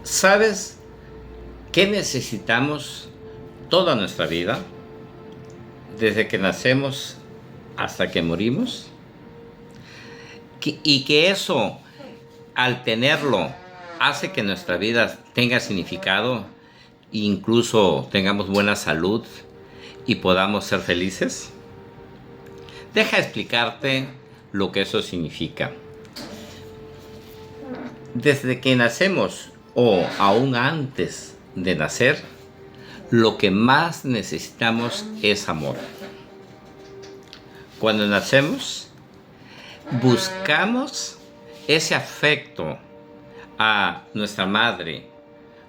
¿Sabes qué necesitamos toda nuestra vida? Desde que nacemos hasta que morimos. Y que eso, al tenerlo, hace que nuestra vida tenga significado, incluso tengamos buena salud y podamos ser felices. Deja explicarte lo que eso significa. Desde que nacemos o aún antes de nacer, lo que más necesitamos es amor. Cuando nacemos, buscamos ese afecto a nuestra madre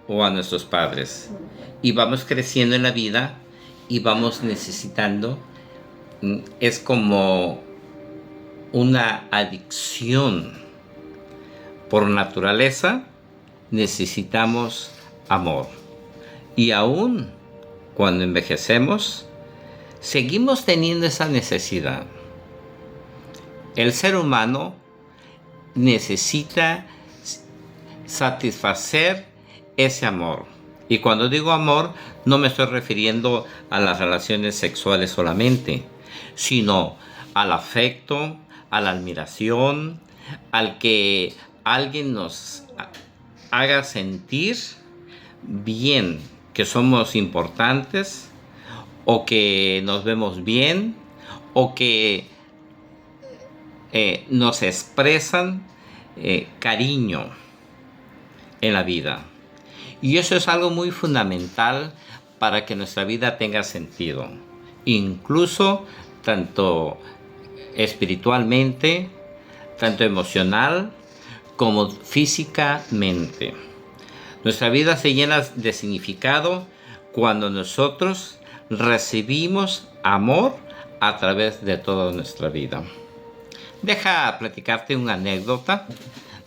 o a nuestros padres y vamos creciendo en la vida y vamos necesitando. Es como una adicción. Por naturaleza necesitamos amor. Y aún cuando envejecemos, seguimos teniendo esa necesidad. El ser humano necesita satisfacer ese amor. Y cuando digo amor, no me estoy refiriendo a las relaciones sexuales solamente, sino al afecto, a la admiración, al que alguien nos haga sentir bien, que somos importantes, o que nos vemos bien, o que nos expresan cariño en la vida. Y eso es algo muy fundamental para que nuestra vida tenga sentido, incluso tanto espiritualmente, tanto emocional como físicamente. Nuestra vida se llena de significado cuando nosotros recibimos amor a través de toda nuestra vida. Deja platicarte una anécdota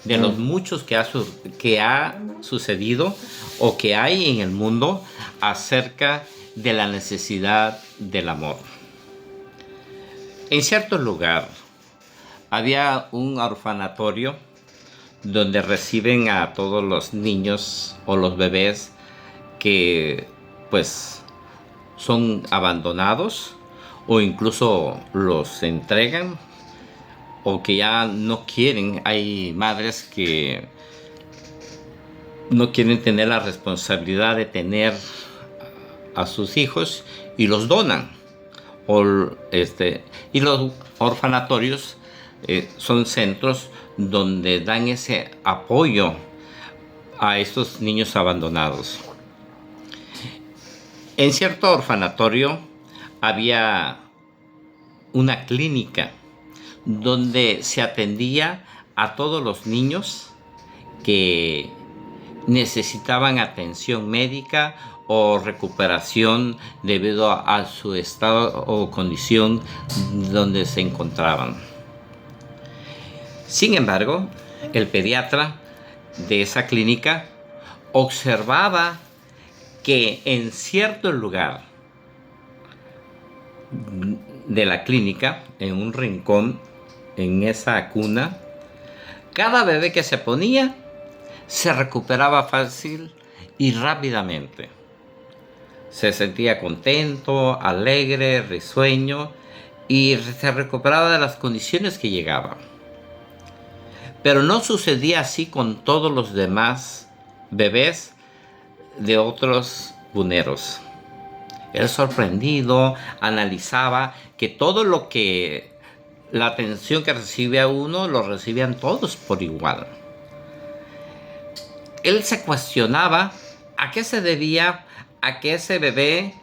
de los muchos que ha sucedido o que hay en el mundo acerca de la necesidad del amor. En cierto lugar había un orfanatorio donde reciben a todos los niños o los bebés que pues son abandonados o incluso los entregan o que ya no quieren. Hay madres que no quieren tener la responsabilidad de tener a sus hijos y los donan. Y los orfanatorios son centros donde dan ese apoyo a estos niños abandonados. En cierto orfanatorio había una clínica donde se atendía a todos los niños que necesitaban atención médica o recuperación debido a su estado o condición donde se encontraban. Sin embargo, el pediatra de esa clínica observaba que en cierto lugar de la clínica, en un rincón, en esa cuna, cada bebé que se ponía se recuperaba fácil y rápidamente. Se sentía contento, alegre, risueño y se recuperaba de las condiciones que llegaba. Pero no sucedía así con todos los demás bebés de otros cuneros. Él, sorprendido, analizaba que todo lo que la atención que recibía uno lo recibían todos por igual. Él se cuestionaba a qué se debía a que ese bebé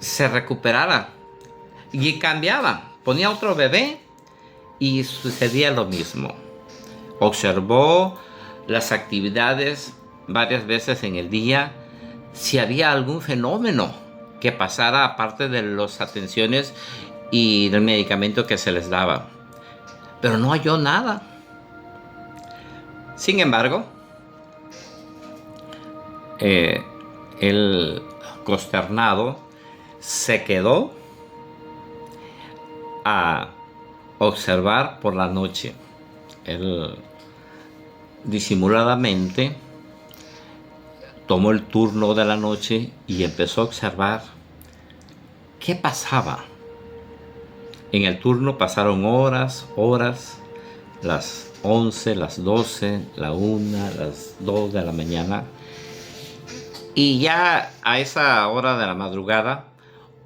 se recuperara y cambiaba, ponía otro bebé y sucedía lo mismo. Observó las actividades varias veces en el día, si había algún fenómeno que pasara aparte de las atenciones y del medicamento que se les daba, pero no halló nada. Sin embargo, el consternado se quedó a observar por la noche. Él disimuladamente tomó el turno de la noche y empezó a observar qué pasaba. En el turno pasaron horas, las 11, las 12, la 1, las 2 de la mañana. Y ya a esa hora de la madrugada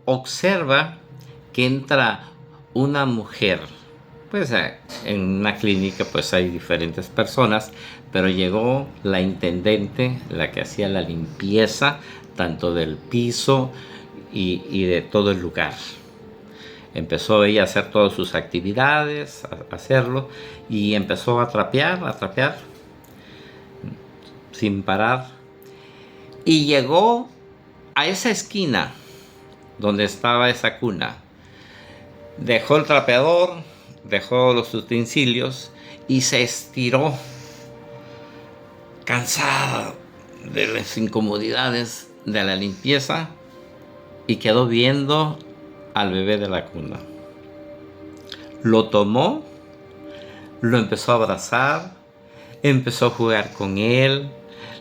observa que entra una mujer. Pues en una clínica pues hay diferentes personas, pero llegó la intendente, la que hacía la limpieza tanto del piso y de todo el lugar. Empezó ella a hacer todas sus actividades, a hacerlo, y empezó a trapear sin parar. Y llegó a esa esquina donde estaba esa cuna. Dejó el trapeador, dejó los utensilios y se estiró, cansada de las incomodidades de la limpieza, y quedó viendo al bebé de la cuna. Lo tomó, lo empezó a abrazar, empezó a jugar con él,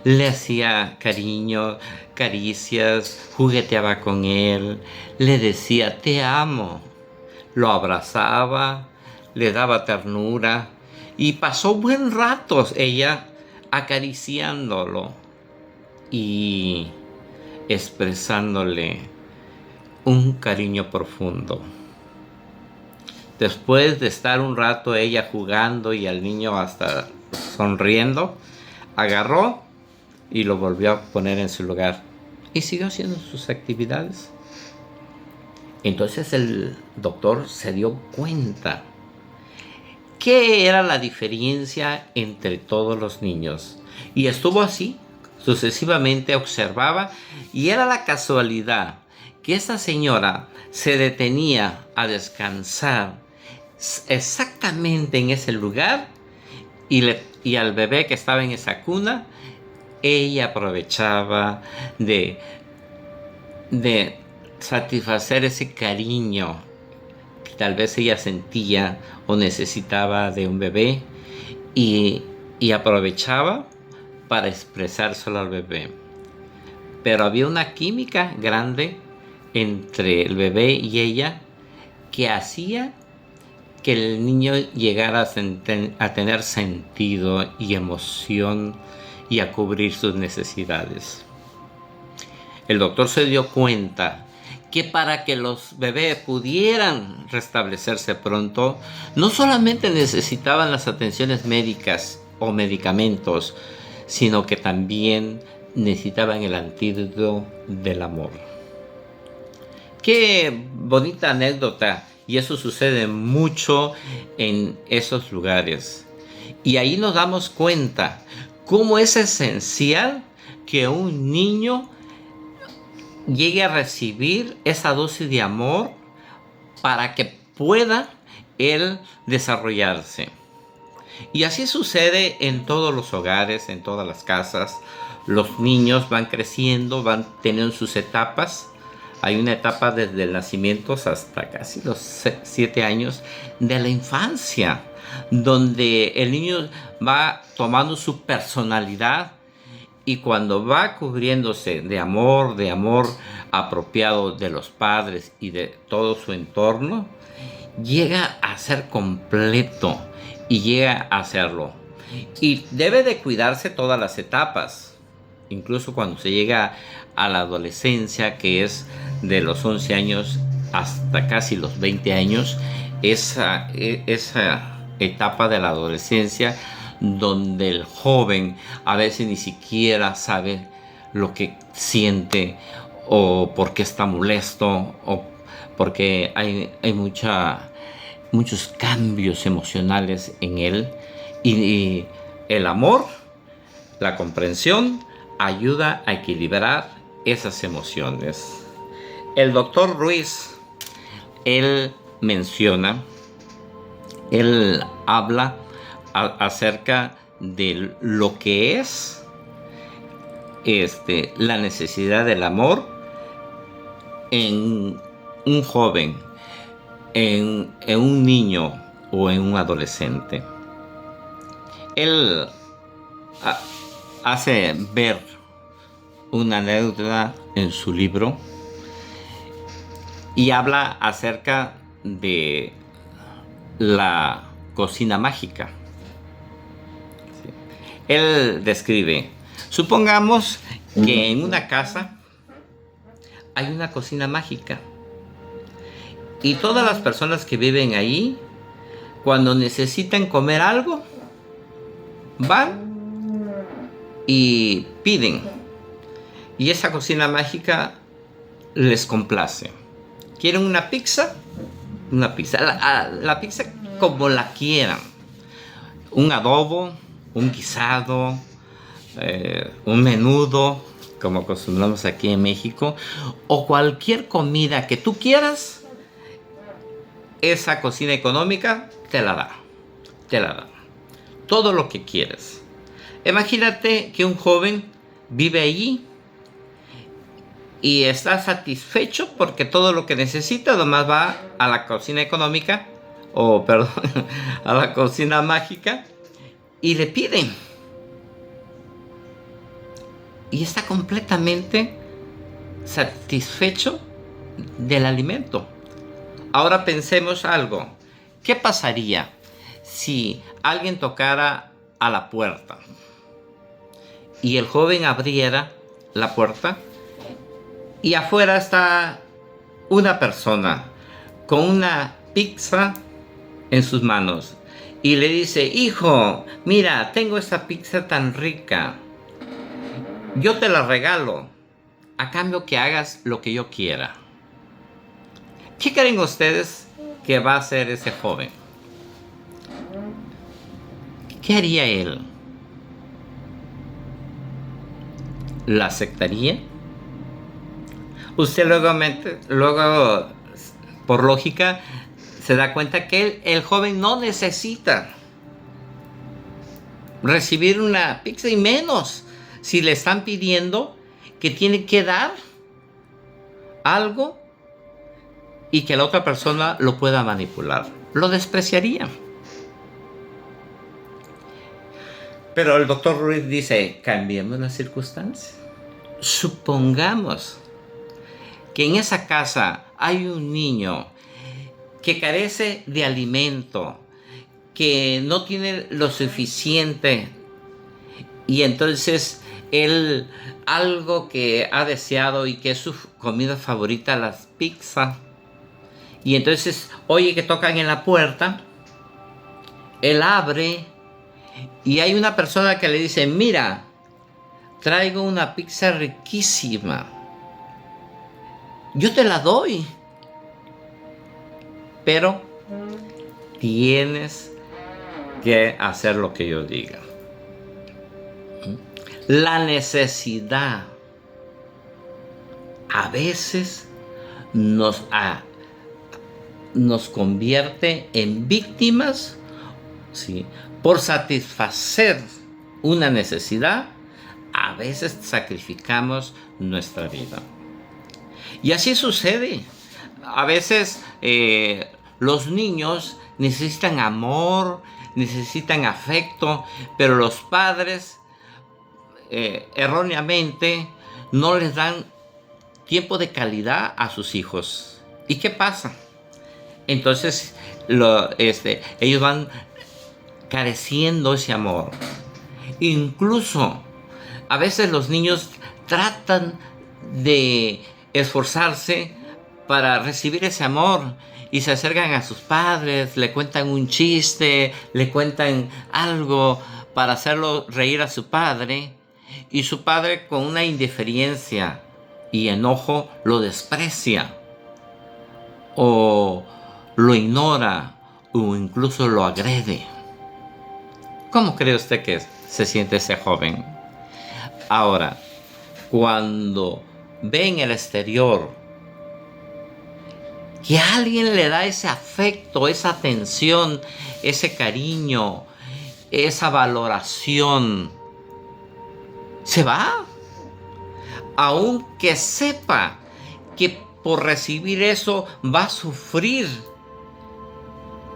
le hacía cariño, caricias, jugueteaba con él, le decía te amo, lo abrazaba, le daba ternura y pasó buen rato ella acariciándolo y expresándole un cariño profundo. Después de estar un rato ella jugando y al niño hasta sonriendo, agarró y lo volvió a poner en su lugar y siguió haciendo sus actividades. Entonces el doctor se dio cuenta qué era la diferencia entre todos los niños, y estuvo así sucesivamente, observaba, y era la casualidad que esa señora se detenía a descansar exactamente en ese lugar, y al bebé que estaba en esa cuna ella aprovechaba de satisfacer ese cariño que tal vez ella sentía o necesitaba de un bebé, y aprovechaba para expresárselo al bebé. Pero había una química grande entre el bebé y ella que hacía que el niño llegara a tener sentido y emoción y a cubrir sus necesidades. El doctor se dio cuenta que para que los bebés pudieran restablecerse pronto, no solamente necesitaban las atenciones médicas o medicamentos, sino que también necesitaban el antídoto del amor. Qué bonita anécdota, y eso sucede mucho en esos lugares. Y ahí nos damos cuenta cómo es esencial que un niño llegue a recibir esa dosis de amor para que pueda él desarrollarse. Y así sucede en todos los hogares, en todas las casas. Los niños van creciendo, van teniendo sus etapas. Hay una etapa desde el nacimiento hasta casi los 7 años de la infancia, donde el niño va tomando su personalidad, y cuando va cubriéndose de amor apropiado de los padres y de todo su entorno, llega a ser completo y llega a serlo. Y debe de cuidarse todas las etapas, incluso cuando se llega a la adolescencia, que es de los 11 años hasta casi los 20 años, esa etapa de la adolescencia, donde el joven a veces ni siquiera sabe lo que siente, o por qué está molesto, o porque hay muchos cambios emocionales en él, y el amor, la comprensión, ayuda a equilibrar esas emociones. El doctor Ruiz, él habla acerca de lo que es la necesidad del amor en un joven, en un niño o en un adolescente. Él ha- hace ver una anécdota en su libro y habla acerca de la cocina mágica. Él describe, supongamos que en una casa hay una cocina mágica y todas las personas que viven ahí, cuando necesitan comer algo, van y piden. Y esa cocina mágica les complace. ¿Quieren una pizza? Una pizza. La pizza como la quieran. Un adobo, un guisado, un menudo, como acostumbramos aquí en México, o cualquier comida que tú quieras, esa cocina económica te la da. Te la da. Todo lo que quieres. Imagínate que un joven vive allí y está satisfecho porque todo lo que necesita nomás va a la cocina económica, o perdón, a la cocina mágica y le piden. Y está completamente satisfecho del alimento. Ahora pensemos algo. ¿Qué pasaría si alguien tocara a la puerta y el joven abriera la puerta y afuera está una persona con una pizza en sus manos y le dice: hijo, mira, tengo esta pizza tan rica, yo te la regalo a cambio que hagas lo que yo quiera? ¿Qué creen ustedes que va a hacer ese joven? ¿Qué haría él? ¿La aceptaría? Usted luego, por lógica, se da cuenta que el joven no necesita recibir una pizza, y menos si le están pidiendo que tiene que dar algo y que la otra persona lo pueda manipular. Lo despreciaría. Pero el doctor Ruiz dice: cambiemos las circunstancias. Supongamos que en esa casa hay un niño que carece de alimento, que no tiene lo suficiente, y entonces él, algo que ha deseado y que es su comida favorita, las pizzas, y entonces oye que tocan en la puerta, él abre y hay una persona que le dice: mira, traigo una pizza riquísima, yo te la doy, pero tienes que hacer lo que yo diga. La necesidad a veces nos convierte en víctimas, ¿sí? Por satisfacer una necesidad, a veces sacrificamos nuestra vida. Y así sucede. A veces los niños necesitan amor, necesitan afecto, pero los padres erróneamente no les dan tiempo de calidad a sus hijos. ¿Y qué pasa? Entonces ellos van careciendo ese amor. Incluso a veces los niños tratan de esforzarse para recibir ese amor y se acercan a sus padres, le cuentan un chiste, le cuentan algo para hacerlo reír a su padre, y su padre, con una indiferencia y enojo, lo desprecia o lo ignora o incluso lo agrede. ¿Cómo cree usted que se siente ese joven? Ahora, cuando ve en el exterior que alguien le da ese afecto, esa atención, ese cariño, esa valoración, se va, aunque sepa que por recibir eso va a sufrir,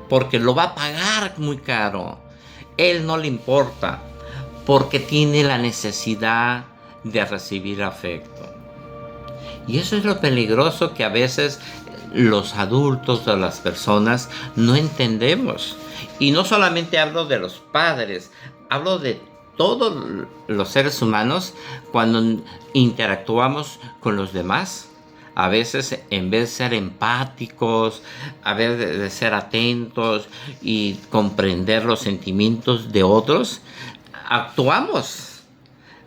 porque lo va a pagar muy caro. Él no le importa, porque tiene la necesidad de recibir afecto. Y eso es lo peligroso, que a veces los adultos o las personas no entendemos. Y no solamente hablo de los padres, hablo de todos los seres humanos cuando interactuamos con los demás. A veces, en vez de ser empáticos, a vez de ser atentos y comprender los sentimientos de otros, actuamos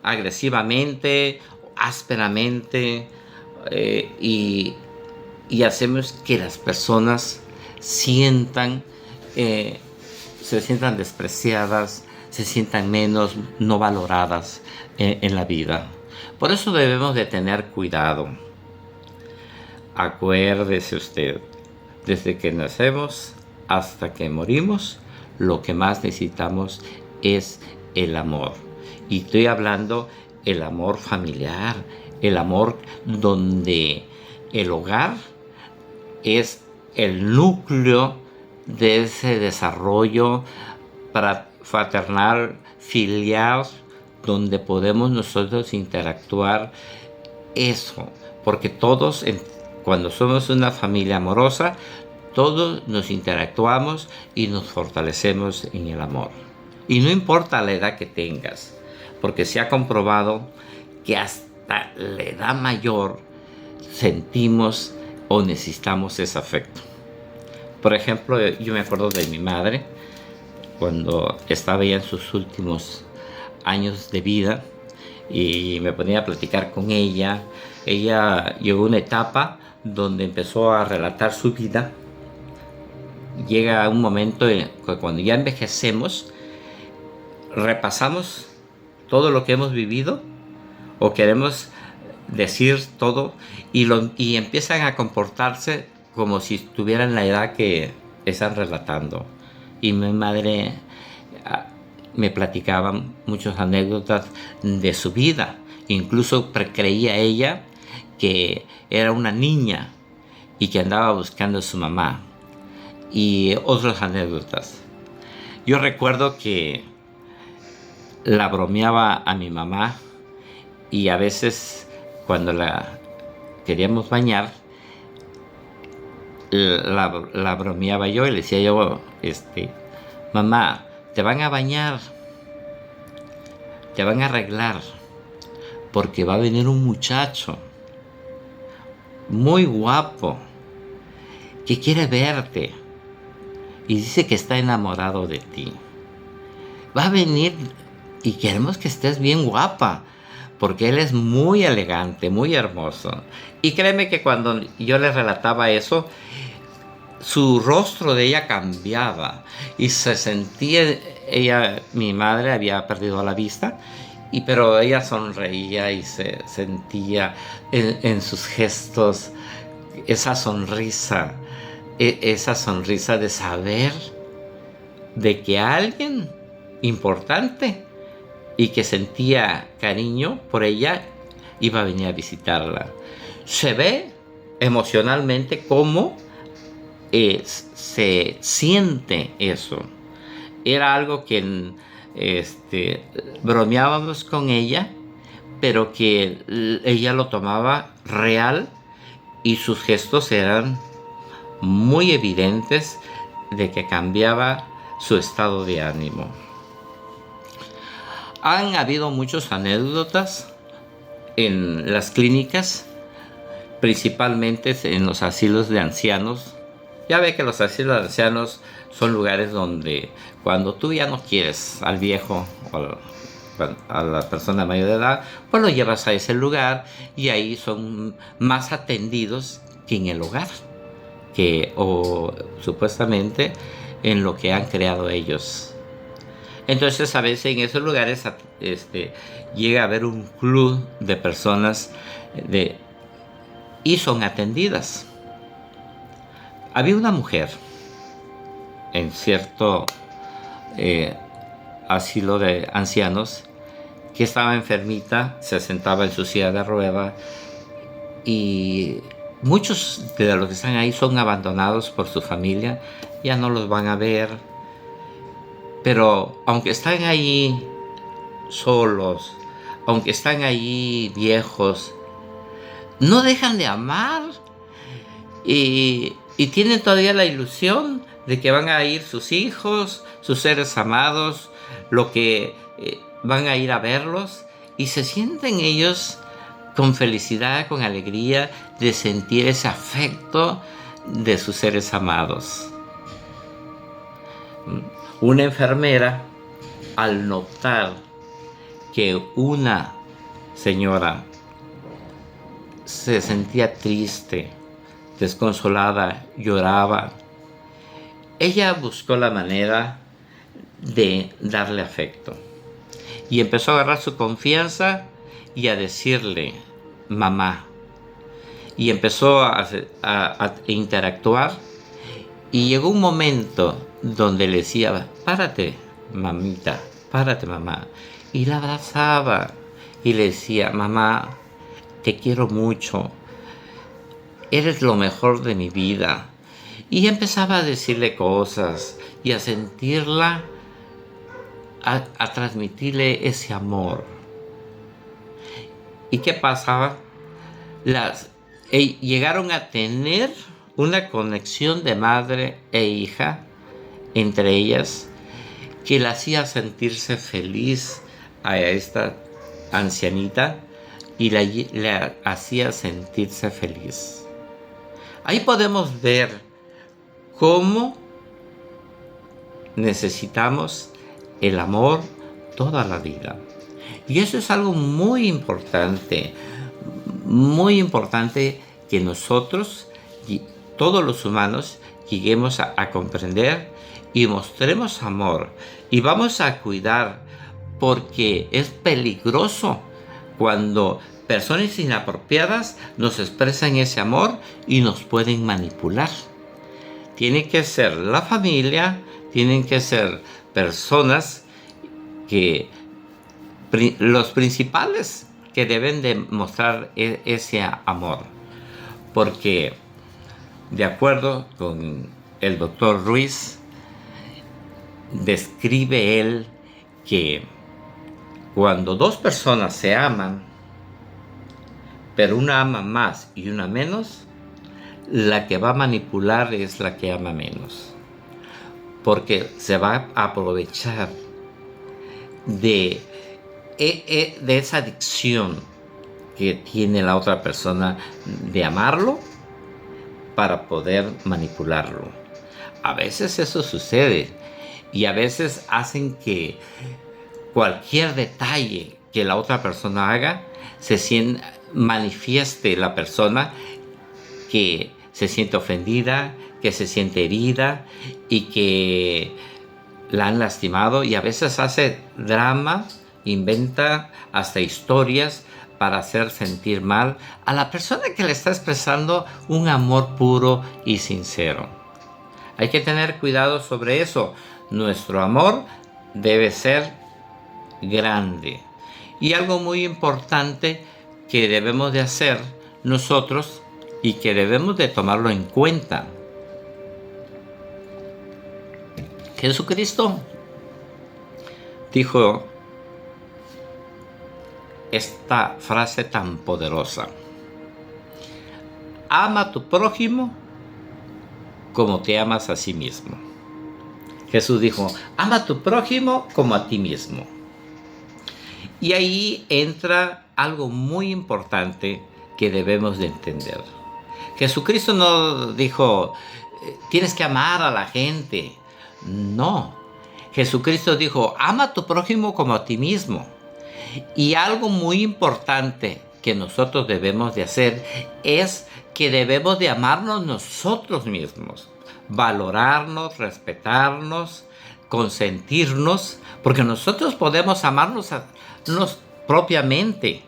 agresivamente, ásperamente, y hacemos que las personas sientan, se sientan despreciadas, se sientan menos, no valoradas en la vida. Por eso debemos de tener cuidado. Acuérdese usted, desde que nacemos hasta que morimos, lo que más necesitamos es el amor. Y estoy hablando el amor familiar, el amor donde el hogar es el núcleo de ese desarrollo fraternal, filial, donde podemos nosotros interactuar eso, porque todos, cuando somos una familia amorosa, todos nos interactuamos y nos fortalecemos en el amor. Y no importa la edad que tengas, porque se ha comprobado que hasta la edad mayor sentimos o necesitamos ese afecto. Por ejemplo, yo me acuerdo de mi madre, cuando estaba ya en sus últimos años de vida, y me ponía a platicar con ella. Ella llegó a una etapa donde empezó a relatar su vida. Llega un momento en que cuando ya envejecemos, repasamos todo lo que hemos vivido o queremos decir todo, y empiezan a comportarse como si tuvieran la edad que están relatando. Y mi madre me platicaba muchas anécdotas de su vida. Incluso creía ella que era una niña y que andaba buscando a su mamá, y otras anécdotas. Yo recuerdo que la bromeaba a mi mamá, y a veces cuando la queríamos bañar, la bromeaba yo y le decía yo, mamá, te van a bañar, te van a arreglar, porque va a venir un muchacho muy guapo que quiere verte y dice que está enamorado de ti. Va a venir y queremos que estés bien guapa, porque él es muy elegante, muy hermoso. Y créeme que cuando yo le relataba eso, su rostro de ella cambiaba y se sentía, mi madre había perdido la vista, pero ella sonreía y se sentía en sus gestos esa sonrisa de saber de que alguien importante y que sentía cariño por ella iba a venir a visitarla. Se ve emocionalmente cómo se siente eso. Era algo que bromeábamos con ella, pero que ella lo tomaba real, y sus gestos eran muy evidentes de que cambiaba su estado de ánimo. Han habido muchas anécdotas en las clínicas, principalmente en los asilos de ancianos. Ya ve que los asilos de ancianos son lugares donde cuando tú ya no quieres al viejo o a la persona mayor de edad, pues lo llevas a ese lugar, y ahí son más atendidos que en el hogar, o supuestamente en lo que han creado ellos. Entonces a veces en esos lugares llega a haber un club de personas y son atendidas. Había una mujer en cierto asilo de ancianos que estaba enfermita, se sentaba en su silla de ruedas, y muchos de los que están ahí son abandonados por su familia, ya no los van a ver, pero aunque están ahí solos, aunque están ahí viejos, no dejan de amar y tienen todavía la ilusión de que van a ir sus hijos, sus seres amados, lo que van a ir a verlos, y se sienten ellos con felicidad, con alegría de sentir ese afecto de sus seres amados. Una enfermera, al notar que una señora se sentía triste, desconsolada, lloraba, ella buscó la manera de darle afecto y empezó a agarrar su confianza y a decirle mamá, y empezó a interactuar, y llegó un momento donde le decía párate mamita, párate mamá, y la abrazaba y le decía mamá, te quiero mucho, eres lo mejor de mi vida. Y empezaba a decirle cosas y a sentirla, a transmitirle ese amor. ¿Y qué pasaba? Llegaron a tener una conexión de madre e hija entre ellas, que la hacía sentirse feliz a esta ancianita y la hacía sentirse feliz. Ahí podemos ver cómo necesitamos el amor toda la vida. Y eso es algo muy importante que nosotros, todos los humanos, lleguemos a comprender y mostremos amor. Y vamos a cuidar, porque es peligroso cuando personas inapropiadas nos expresan ese amor y nos pueden manipular. Tiene que ser la familia, tienen que ser personas que los principales que deben de mostrar ese amor. Porque de acuerdo con el doctor Ruiz, describe él que cuando dos personas se aman, pero una ama más y una menos, la que va a manipular es la que ama menos, porque se va a aprovechar de esa adicción que tiene la otra persona de amarlo para poder manipularlo. A veces eso sucede, y a veces hacen que cualquier detalle que la otra persona haga manifieste la persona que se siente ofendida, que se siente herida y que la han lastimado, y a veces hace drama, inventa hasta historias para hacer sentir mal a la persona que le está expresando un amor puro y sincero. Hay que tener cuidado sobre eso. Nuestro amor debe ser grande. Y algo muy importante que debemos de hacer nosotros y que debemos de tomarlo en cuenta. Jesucristo dijo esta frase tan poderosa: ama a tu prójimo como te amas a sí mismo. Jesús dijo, ama a tu prójimo como a ti mismo. Y ahí entra algo muy importante que debemos de entender. Jesucristo no dijo, tienes que amar a la gente. No. Jesucristo dijo, ama a tu prójimo como a ti mismo. Y algo muy importante que nosotros debemos de hacer es que debemos de amarnos nosotros mismos, valorarnos, respetarnos, consentirnos, porque nosotros podemos amarnos propiamente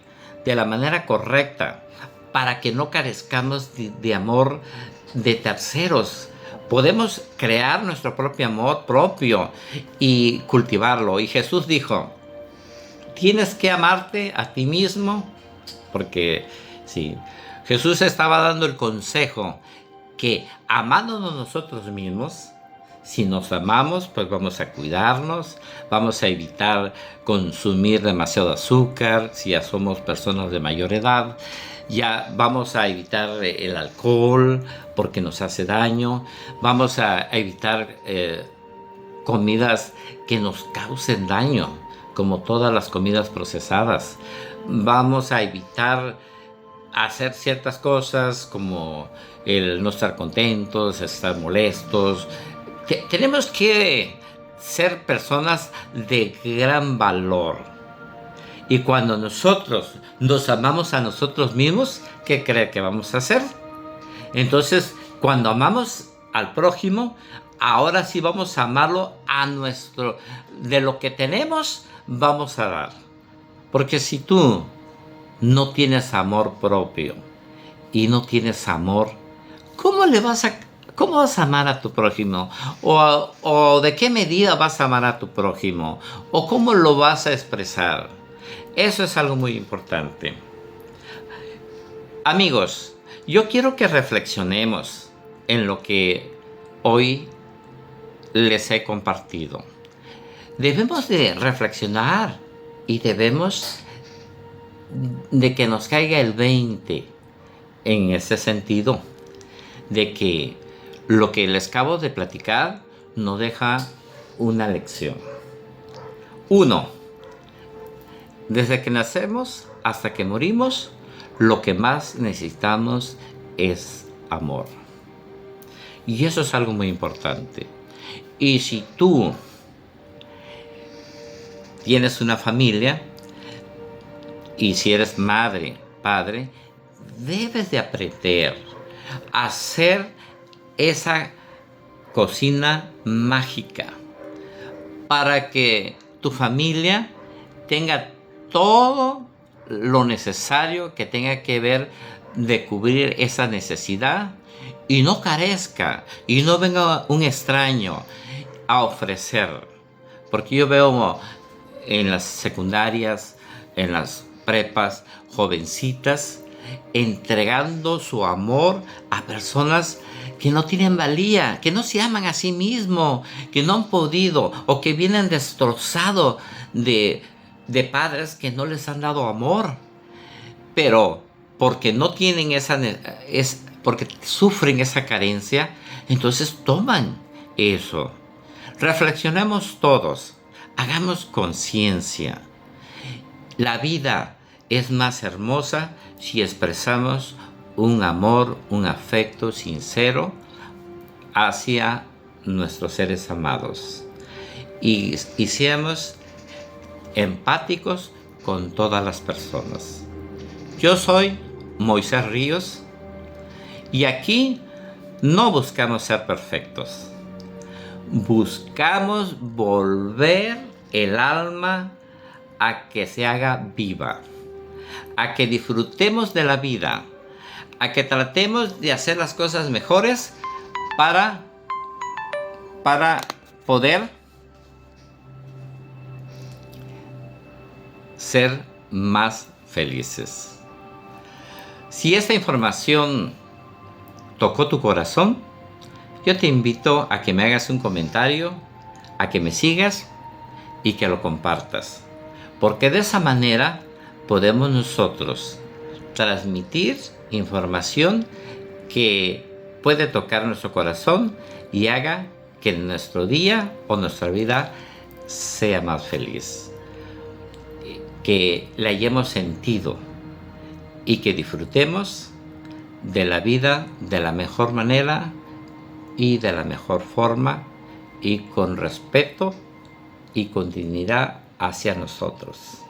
de la manera correcta, para que no carezcamos de amor de terceros. Podemos crear nuestro propio amor propio y cultivarlo. Y Jesús dijo, tienes que amarte a ti mismo, porque sí, Jesús estaba dando el consejo que amándonos nosotros mismos, Si nos amamos, pues vamos a cuidarnos, vamos a evitar consumir demasiado azúcar, si ya somos personas de mayor edad, ya vamos a evitar el alcohol porque nos hace daño, vamos a evitar comidas que nos causen daño, como todas las comidas procesadas. Vamos a evitar hacer ciertas cosas como el no estar contentos, estar molestos. Tenemos que ser personas de gran valor. Y cuando nosotros nos amamos a nosotros mismos, ¿qué cree que vamos a hacer? Entonces, cuando amamos al prójimo, ahora sí vamos a amarlo de lo que tenemos, vamos a dar. Porque si tú no tienes amor propio y no tienes amor, ¿cómo vas a amar a tu prójimo? ¿O de qué medida vas a amar a tu prójimo? ¿O cómo lo vas a expresar? Eso es algo muy importante. Amigos, yo quiero que reflexionemos en lo que hoy les he compartido. Debemos de reflexionar y debemos de que nos caiga el 20 en ese sentido, de que lo que les acabo de platicar nos deja una lección. 1. Desde que nacemos hasta que morimos, lo que más necesitamos es amor. Y eso es algo muy importante. Y si tú tienes una familia, y si eres madre, padre, debes de aprender a hacer esa cocina mágica para que tu familia tenga todo lo necesario que tenga que ver de cubrir esa necesidad y no carezca y no venga un extraño a ofrecer. Porque yo veo en las secundarias, en las prepas, jovencitas entregando su amor a personas que no tienen valía, que no se aman a sí mismos, que no han podido o que vienen destrozados de padres que no les han dado amor, pero porque no tienen porque sufren esa carencia, entonces toman eso. Reflexionemos todos, hagamos conciencia. La vida es más hermosa si expresamos un amor, un afecto sincero hacia nuestros seres amados y seamos empáticos con todas las personas. Yo soy Moisés Ríos y aquí no buscamos ser perfectos. Buscamos volver el alma a que se haga viva, a que disfrutemos de la vida, a que tratemos de hacer las cosas mejores para poder ser más felices. Si esta información tocó tu corazón, yo te invito a que me hagas un comentario, a que me sigas y que lo compartas. Porque de esa manera podemos nosotros transmitir información que puede tocar nuestro corazón y haga que nuestro día o nuestra vida sea más feliz. Que le hayamos sentido y que disfrutemos de la vida de la mejor manera y de la mejor forma y con respeto y con dignidad hacia nosotros.